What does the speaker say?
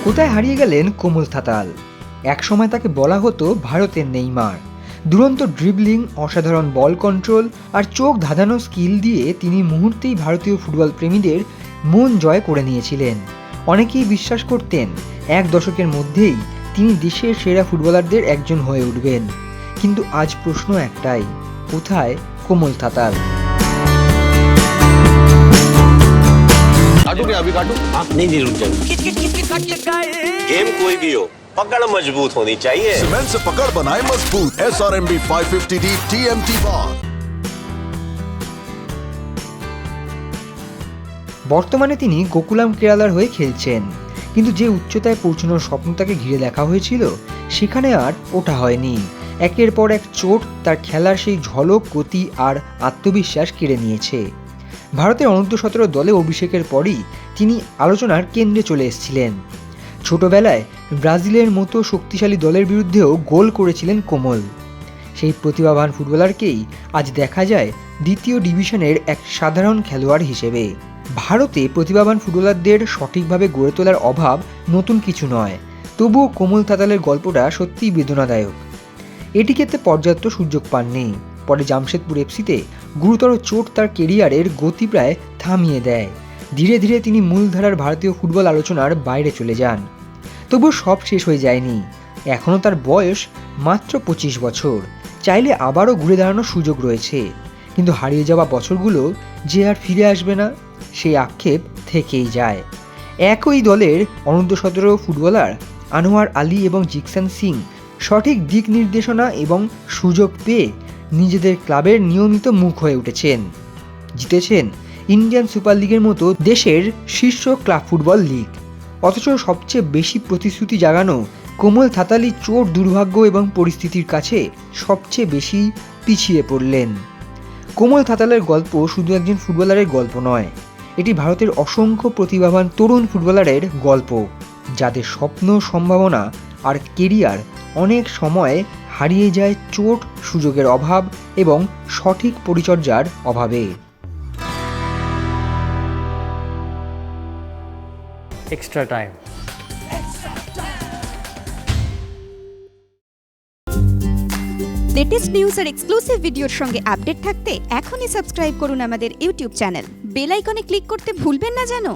কোথায় হারিয়ে গেলেন কোমল থাতাল? একসময় তাকে বলা হতো ভারতের নেইমার। দুরন্ত ড্রিবলিং, অসাধারণ বল কন্ট্রোল আর চোখ ধাঁধানো স্কিল দিয়ে তিনি মুহূর্তেই ভারতীয় ফুটবল প্রেমীদের মন জয় করে নিয়েছিলেন। অনেকেই বিশ্বাস করতেন এক দশকের মধ্যেই তিনি দেশের সেরা ফুটবলারদের একজন হয়ে উঠবেন। কিন্তু আজ প্রশ্ন একটাই, কোথায় কোমল থাতাল? काटू क्या अभी काटू? आप नहीं रुक जाओ। गेम कोई भी हो, पकड़ मजबूत होनी चाहिए। सीमेंट से पकड़ बनाए मजबूत। SRMB 550D TMT बार। বর্তমানে তিনি গোকুলাম কেরালার হয়ে খেলছেন, কিন্তু যে উচ্চতায় পৌঁছানোর স্বপ্ন তাকে ঘিরে দেখা হয়েছিল সেখানে আর ওঠা হয়নি। একের পর এক চোট তার খেলার সেই ঝলক, গতি আর আত্মবিশ্বাস কেড়ে নিয়েছে। ভারতের অনূর্ধ্ব-17 দলে অভিষেকের পরই তিনি আলোচনার কেন্দ্রে চলে এসেছিলেন। ছোটবেলায় ব্রাজিলের মতো শক্তিশালী দলের বিরুদ্ধেও গোল করেছিলেন কোমল। সেই প্রতিভাবান ফুটবলারকেই আজ দেখা যায় দ্বিতীয় ডিভিশনের এক সাধারণ খেলোয়াড় হিসেবে। ভারতে প্রতিভাবান ফুটবলারদের সঠিকভাবে গড়ে তোলার অভাব নতুন কিছু নয়, তবুও কোমল থাতালের গল্পটা সত্যিই বেদনাদায়ক। এটিকেতে পর্যাপ্ত সুযোগ পাননি। পরে জামশেদপুর এফসিতে গুরুতর চোট তার কেরিয়ারের গতি প্রায় থামিয়ে দেয়। ধীরে ধীরে তিনি মূলধারার ভারতীয় ফুটবল আলোচনার বাইরে চলে যান। তবুও সব শেষ হয়ে যায়নি। এখনও তার বয়স মাত্র 25 বছর। চাইলে আবারও ঘুরে দাঁড়ানোর সুযোগ রয়েছে, কিন্তু হারিয়ে যাওয়া বছরগুলো যে আর ফিরে আসবে না, সেই আক্ষেপ থেকেই যায়। একই দলের অনূর্ধ্ব-17 ফুটবলার আনোয়ার আলী এবং জিকসান সিং সঠিক দিক নির্দেশনা এবং সুযোগ পেয়ে নিজেদের ক্লাবের নিয়মিত মুখ হয়ে উঠেছেন। জিতেছেন ইন্ডিয়ান সুপার লিগের মতো দেশের শীর্ষ ক্লাব ফুটবল লিগ। অথচ সবচেয়ে বেশি প্রতিশ্রুতি জাগানো কোমল থাতালি চোট, দুর্ভাগ্য এবং পরিস্থিতির কাছে সবচেয়ে বেশি পিছিয়ে পড়লেন। কোমল থাতালের গল্প শুধু একজন ফুটবলারের গল্প নয়, এটি ভারতের অসংখ্য প্রতিভাবান তরুণ ফুটবলারের গল্প, যাদের স্বপ্ন, সম্ভাবনা আর কেরিয়ার অনেক সময় হারিয়ে যায় চোট, সুযোগের অভাব এবং সঠিক পরিচর্যার অভাবে। Extra time. লেটেস্ট নিউজ আর এক্সক্লুসিভ ভিডিওর সঙ্গে আপডেট থাকতে এখনই সাবস্ক্রাইব করুন আমাদের ইউটিউব চ্যানেল। বেল আইকনে ক্লিক করতে ভুলবেন না যেন।